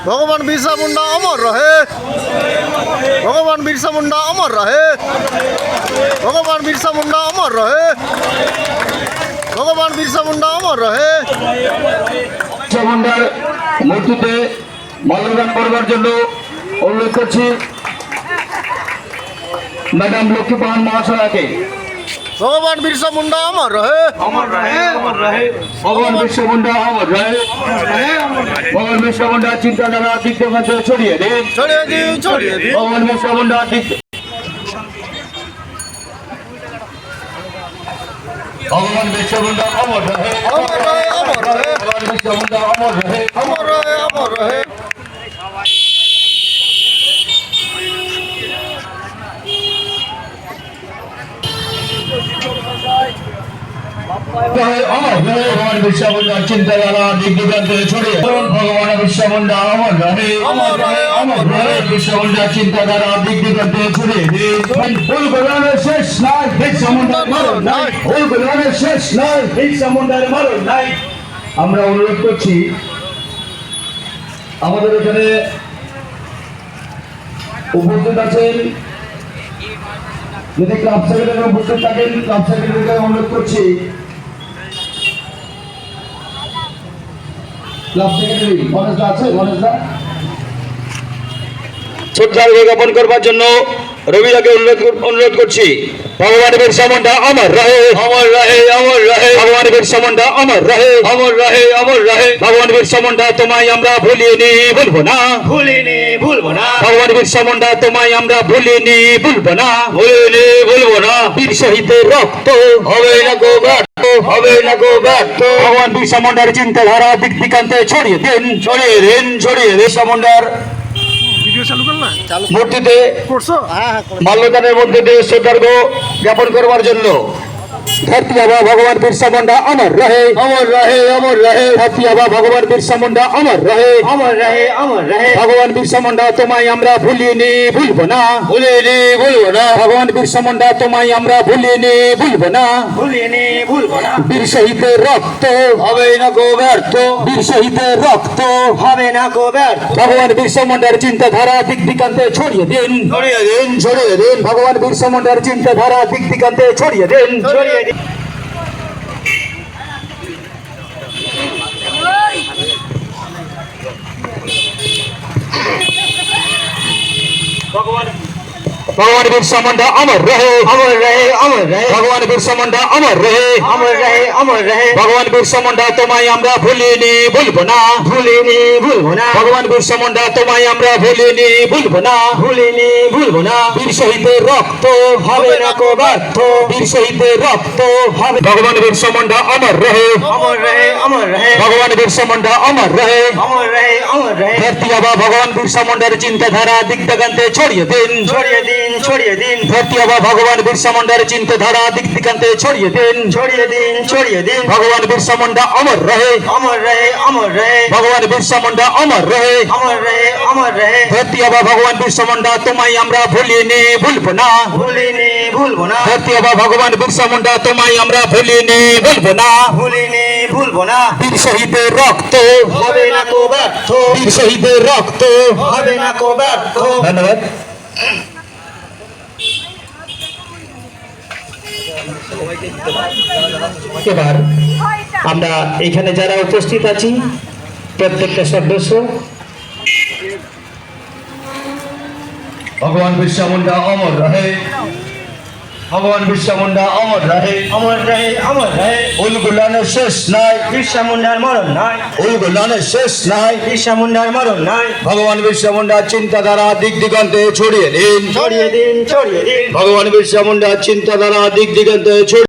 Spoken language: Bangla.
ভগবান বিরসা মুন্ডা অমর রহে। ভগবান বিরসা মুন্ডা অমর রহে। ভগবান বিরসা মুন্ডা অমর রহে। ভগবান বিরসা মুন্ডা অমর রহে। বিরসা মুন্ডার মূর্তিতে মাল্যদান করবার জন্য অনুরোধ করছি ম্যাডাম লক্ষ্মীপাহান মহাশয়াকে। ভগবান বিরসা মুন্ডা অমর রহে। অমর রহে, অমর রহে। ভগবান বিরসা মুন্ডা অমর রহে। ভগবান বিরসা মুন্ডার চিন্তাধারা দিক থেকে ছড়িয়ে দিন, ছড়িয়ে দিন, ছড়িয়ে দিন। ভগবান বিরসা মুন্ডার দিক ভগবান বিরসা মুন্ডা অমর রহে। অমর রহে, অমর রহে। ভগবান বিরসা মুন্ডা অমর রহে। অমর রহে, অমর রহে। ভগবান বিরসা মুন্ডার চিন্তাধারা দিক দিগন্তে ছড়িয়ে ভগবান বিরসা মুন্ডা অমর রহে। অমর রহে, অমর রহে। বিরসা মুন্ডার চিন্তাধারা দিক দিগন্তে ছড়িয়ে দিন। ফুল গোলানের শেষ নাই, বিরসা মুন্ডার মরণ নাই। ফুল গোলানের শেষ নাই, বিরসা মুন্ডার মরণ নাই। আমরা অনুরোধ করছি আমাদের এখানে উপস্থিত আছেন, যদি ক্লাব সেক্রেটারি উপস্থিত থাকেন ক্লাব সেক্রেটারিকে অনুরোধ করছি, ক্লাব সেক্রেটারি গণেশদা আছে, গণেশদা শ্রদ্ধা জ্ঞাপন করবার জন্য রবিদাকে অনুরোধ করছি। ভগবান বিরসা মুন্ডা অমর রহে। অমর রহে, অমর রহে। ভগবান বিরসা মুন্ডা অমর রহে। অমর রহে, অমর রহে। ভগবান বিরসা মুন্ডা তোমায় আমরা ভুলিনি, ভুলবো না, ভুলিনি, ভুলবো না। ভগবান বিরসা মুন্ডা তোমায় আমরা ভুলিনি, ভুলবো না, ভুলিনি, ভুলবো না। বীর শহীদের রক্ত হবে না গো ব্যর্থ, হবে না গো ব্যর্থ। ভগবান বিরসা মুন্ডার চিন্তাধারা দিক দিগন্তে ছড়িয়ে দিন, ছড়িয়ে দিন, ছড়িয়ে দিন। বিরসা মুন্ডার মূর্তিতে মাল্যদানের মধ্যে দিয়ে শ্রদ্ধার্ঘ জ্ঞাপন করবার জন্য ধরতি আবা ভগবান বিরসা মুন্ডা অমর রহে। অমর রহে, অমর রহে। ধরতি আবা ভগবান বিরসা মুন্ডা অমর রহে। অমর রহে, অমর রহে। ভগবান বিরসা মুন্ডা তোমায় আমরা ভুলিনি, ভুলবো না, ভুলিনি, ভুলবো না। ভগবান বিরসা মুন্ডা তোমায় আমরা ভুলিনি, ভুলবো না, ভুলিনি, ভুলবো না। বীর শহীদের রক্ত হবে না গো ব্যর্থ, বীর শহীদের রক্ত হবে না গো ব্যর্থ। ভগবান বিরসা মুন্ডার চিন্তাধারা দিক দিগন্তে ছড়িয়ে দিন, ছড়িয়ে দিন, ছড়িয়ে দিন। ভগবান বিরসা মুন্ডার চিন্তাধারা দিক দিগন্তে ছড়িয়ে দিন, ছড়িয়ে দিন। भगवान बिरसा मुंडा अमर रहे, अमर रहे, अमर रहे। भगवान बिरसा मुंडा अमर रहे, अमर रहे, अमर रहे। भगवान बिरसा मुंडा तुम्हाय আমরা ভুলিনি, ভুলবো না, ভুলিনি, ভুলবো না। ভগবান বিরসা মুন্ডা তোমায় আমরা ভুলিনি, ভুলবো না, ভুলিনি, ভুলবো না। বীর শহীদের রক্ত হবে না কো ব্যর্থ, বীর শহীদের রক্ত হবে। ভগবান বিরসা মুন্ডা अमर रहे, अमर रहे, अमर रहे। भगवान बिरसा मुंडा अमर रहे, अमर रहे, अमर रहे। धरती आबा भगवान बिरसा मुंडार चिंताधारा दिक दिगंते ছড়িয়ে দিন, ছড়িয়ে দিন, ছড়িয়ে দিন। ধরতি আবা ভগবান বিরসা মুন্ডার চিন্তাধারা দিক দিগন্তে ছড়িয়ে দিন, ছড়িয়ে দিন, ছড়িয়ে দিন। ভগবান বিরসা মুন্ডা অমর রহে, অমর রহে, অমর রহে। ভগবান বিরসা মুন্ডা অমর রহে, অমর রহে, অমর রহে। ধরতি আবা ভগবান বিরসা মুন্ডা তোমায় আমরা ভুলিনি, ভুলবো না, ভুলিনি, ভুলবো না। ধরতি আবা ভগবান বিরসা মুন্ডা তোমায় আমরা ভুলিনি, ভুলবো না, ভুলিনি, ভুলবো না। বীর শহীদের রক্ত হবে না কো ব্যর্থ, বীর শহীদের রক্ত হবে না কো ব্যর্থ। ধন্যবাদ। এবার আমরা এখানে যারা উপস্থিত আছি প্রত্যেকটা সদস্য ভগবান বিরসা মুন্ডা অমর রহে, ভগবান বিরসা মুন্ডা অমর রহে, অমর রহে, অমর রহে। উল গুলানের শেষ নাই, বিরসা মুন্ডার মরণ নাই। উল গুলানের শেষ নাই, বিরসা মুন্ডার মরণ নাই। ভগবান বিরসা মুন্ডার চিন্তাধারা দিক দিগন্তে ছড়িয়ে দিন, ছড়িয়ে দিন, ছড়িয়ে দিন। ভগবান বিরসা মুন্ডার চিন্তাধারা দিক দিগন্তে ছড়িয়ে